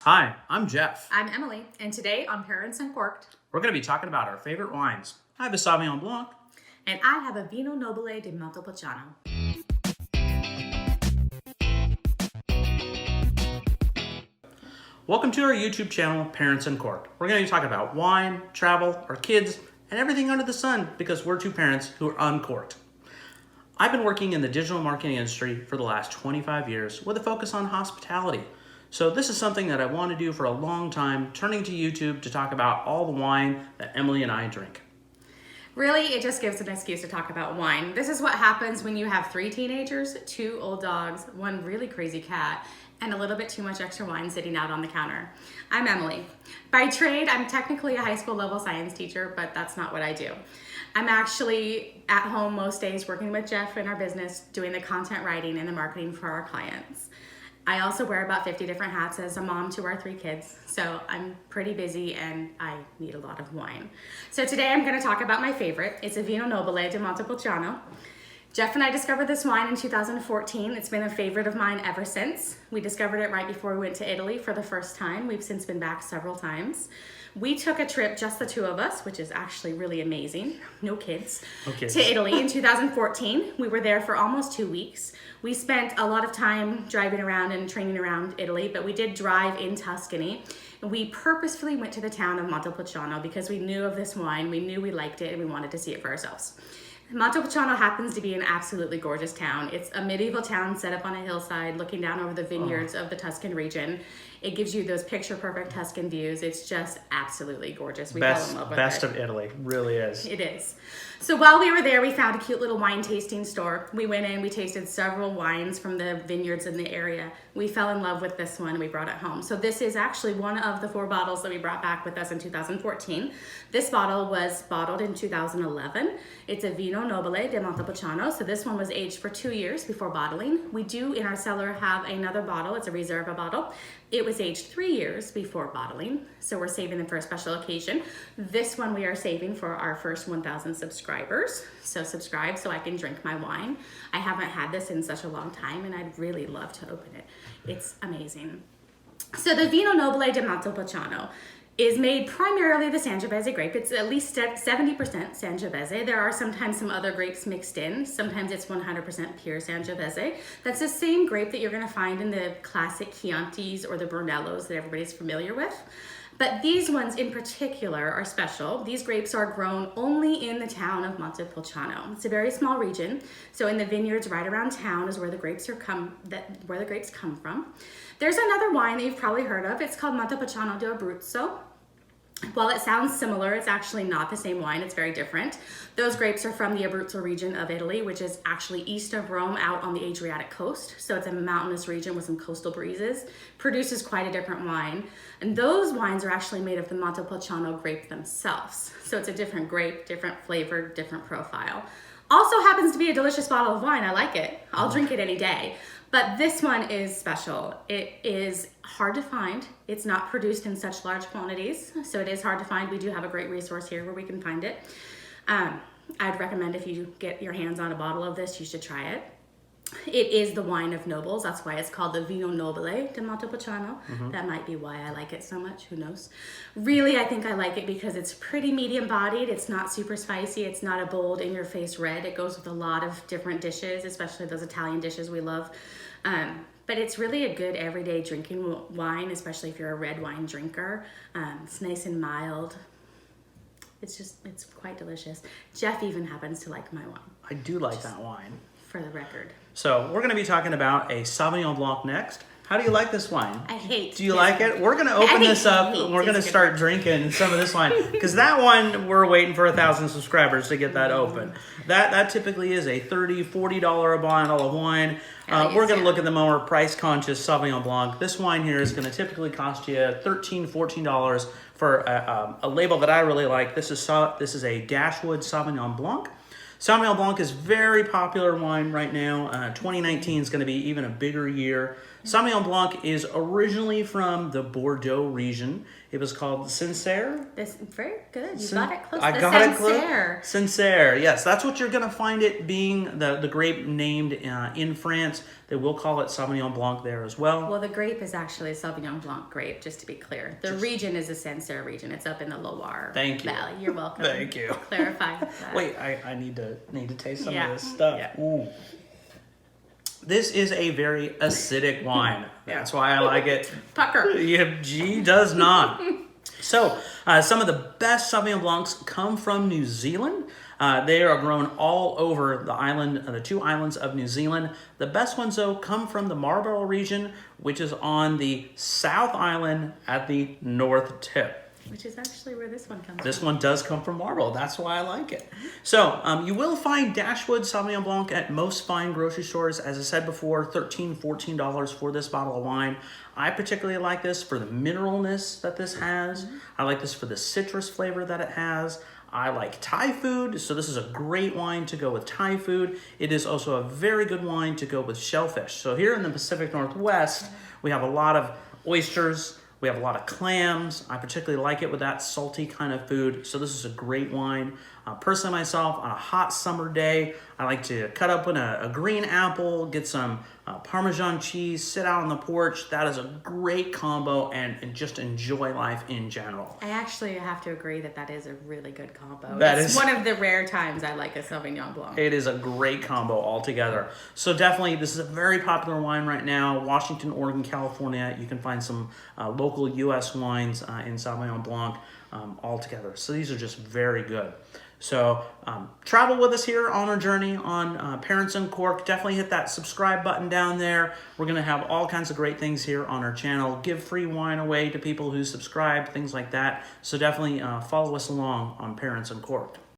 Hi, I'm Jeff. I'm Emily, and today on Parents Uncorked, We're going to be talking about our favorite wines. I have a Sauvignon Blanc. and I have a Vino Nobile di Montepulciano. Welcome to our YouTube channel, Parents Uncorked. We're going to be talking about wine, travel, our kids, and everything under the sun because we're two parents who are uncorked. I've been working in the digital marketing industry for the last 25 years with a focus on hospitality. So this is something that I want to do for a long time, turning to YouTube to talk about all the wine that Emily and I drink. Really, it just gives an excuse to talk about wine. This is what happens when you have 3 teenagers, 2 old dogs, 1 really crazy cat, and a little bit too much extra wine sitting out on the counter. I'm Emily. By trade, I'm technically a high school level science teacher, but that's not what I do. I'm actually at home most days working with Jeff in our business, doing the content writing and the marketing for our clients. I also wear about 50 different hats as a mom to our 3 kids, so I'm pretty busy and I need a lot of wine. So today I'm going to talk about my favorite. It's a Vino Nobile di Montepulciano. Jeff and I discovered this wine in 2014. It's been a favorite of mine ever since. We discovered it right before we went to Italy for the first time. We've since been back several times. We took a trip, just the 2 of us, which is actually really amazing, no kids, to Italy in 2014. We were there for almost 2 weeks. We spent a lot of time driving around and training around Italy, but we did drive in Tuscany. We purposefully went to the town of Montepulciano because we knew of this wine, we knew we liked it, and we wanted to see it for ourselves. Montepulciano happens to be an absolutely gorgeous town. It's a medieval town set up on a hillside looking down over the vineyards of the Tuscan region. It gives you those picture-perfect Tuscan views. It's just absolutely gorgeous. We fell in love with it. Best of Italy, really is. It is. So while we were there, we found a cute little wine tasting store. We went in, we tasted several wines from the vineyards in the area. We fell in love with this one and we brought it home. So this is actually one of the 4 bottles that we brought back with us in 2014. This bottle was bottled in 2011. It's a Vino Nobile di Montepulciano. So this one was aged for 2 years before bottling. We do in our cellar have another bottle. It's a Reserva bottle. It was aged 3 years before bottling, so we're saving them for a special occasion. This one we are saving for our first 1,000 subscribers. So subscribe so I can drink my wine. I haven't had this in such a long time and I'd really love to open it. It's amazing. So the Vino Nobile di Montepulciano is made primarily the Sangiovese grape. It's at least 70% Sangiovese. There are sometimes some other grapes mixed in. Sometimes it's 100% pure Sangiovese. That's the same grape that you're gonna find in the classic Chiantis or the Brunellos that everybody's familiar with. But these ones in particular are special. These grapes are grown only in the town of Montepulciano. It's a very small region. So in the vineyards right around town is where the grapes come from. There's another wine that you've probably heard of. It's called Montepulciano d'Abruzzo. While it sounds similar, it's actually not the same wine. It's very different. Those grapes are from the Abruzzo region of Italy, which is actually east of Rome out on the Adriatic coast. So it's a mountainous region with some coastal breezes. Produces quite a different wine. And those wines are actually made of the Montepulciano grape themselves. So it's a different grape, different flavor, different profile. Also happens to be a delicious bottle of wine. I like it. I'll drink it any day. But this one is special. It is hard to find. It's not produced in such large quantities, so it is hard to find. We do have a great resource here where we can find it. I'd recommend if you get your hands on a bottle of this, you should try it. It is the wine of nobles. That's why it's called the Vino Nobile di Montepulciano. That might be why I like it so much. Who knows? Really, I think I like it because it's pretty medium bodied. It's not super spicy. It's not a bold in your face red. It goes with a lot of different dishes, especially those Italian dishes we love. But it's really a good everyday drinking wine, especially if you're a red wine drinker. It's nice and mild. It's quite delicious. Jeff even happens to like my wine. I do like that wine. For the record. So we're going to be talking about a Sauvignon Blanc next. How do you like this wine? I hate. Do you like it? We're going to open this up and we're going to start drinking some of this wine because that one we're waiting for 1,000 subscribers to get that open. That typically is a $30, $40 a bottle of wine. We're going to look at the more price conscious Sauvignon Blanc. This wine here is going to typically cost you $13, $14 for a label that I really like. This is a Dashwood Sauvignon Blanc. Sauvignon Blanc is very popular wine right now. 2019 is going to be even a bigger year. Sauvignon Blanc is originally from the Bordeaux region. It was called Sincere. This very good. You got it close. I The got it Sincere. close. Sincere. Yes, that's what you're going to find it being, the grape named in France. They will call it Sauvignon Blanc there as well. Well, the grape is actually a Sauvignon Blanc grape, just to be clear. The region is a Sincere region. It's up in the Loire Thank you. Valley. You're welcome. Thank you. Clarify that. Wait, I need to taste some Yeah. of this stuff. Yeah. Ooh. This is a very acidic wine. That's why I like it. Pucker. Yeah, G does not. So, some of the best Sauvignon Blancs come from New Zealand. They are grown all over the island, the 2 islands of New Zealand. The best ones, though, come from the Marlborough region, which is on the South Island at the North Tip. Which is actually where this one comes This from. one does come from Marlborough. That's why I like it. So you will find Dashwood Sauvignon Blanc at most fine grocery stores. As I said before, $13, $14 for this bottle of wine. I particularly like this for the mineralness that this has. I like this for the citrus flavor that it has. I like Thai food, so this is a great wine to go with Thai food. It is also a very good wine to go with shellfish. So here in the Pacific Northwest, we have a lot of oysters. We have a lot of clams. I particularly like it with that salty kind of food. So this is a great wine. Personally myself, on a hot summer day, I like to cut up a green apple, get some Parmesan cheese, sit out on the porch. That is a great combo and just enjoy life in general. I actually have to agree that is a really good combo. That It's is- one of the rare times I like a Sauvignon Blanc. It is a great combo altogether. So definitely, this is a very popular wine right now. Washington, Oregon, California. You can find some local U.S. wines in Sauvignon Blanc altogether. So these are just very good. So travel with us here on our journey on Parents Uncorked. Definitely hit that subscribe button down there. We're going to have all kinds of great things here on our channel. Give free wine away to people who subscribe, things like that. So definitely follow us along on Parents Uncorked.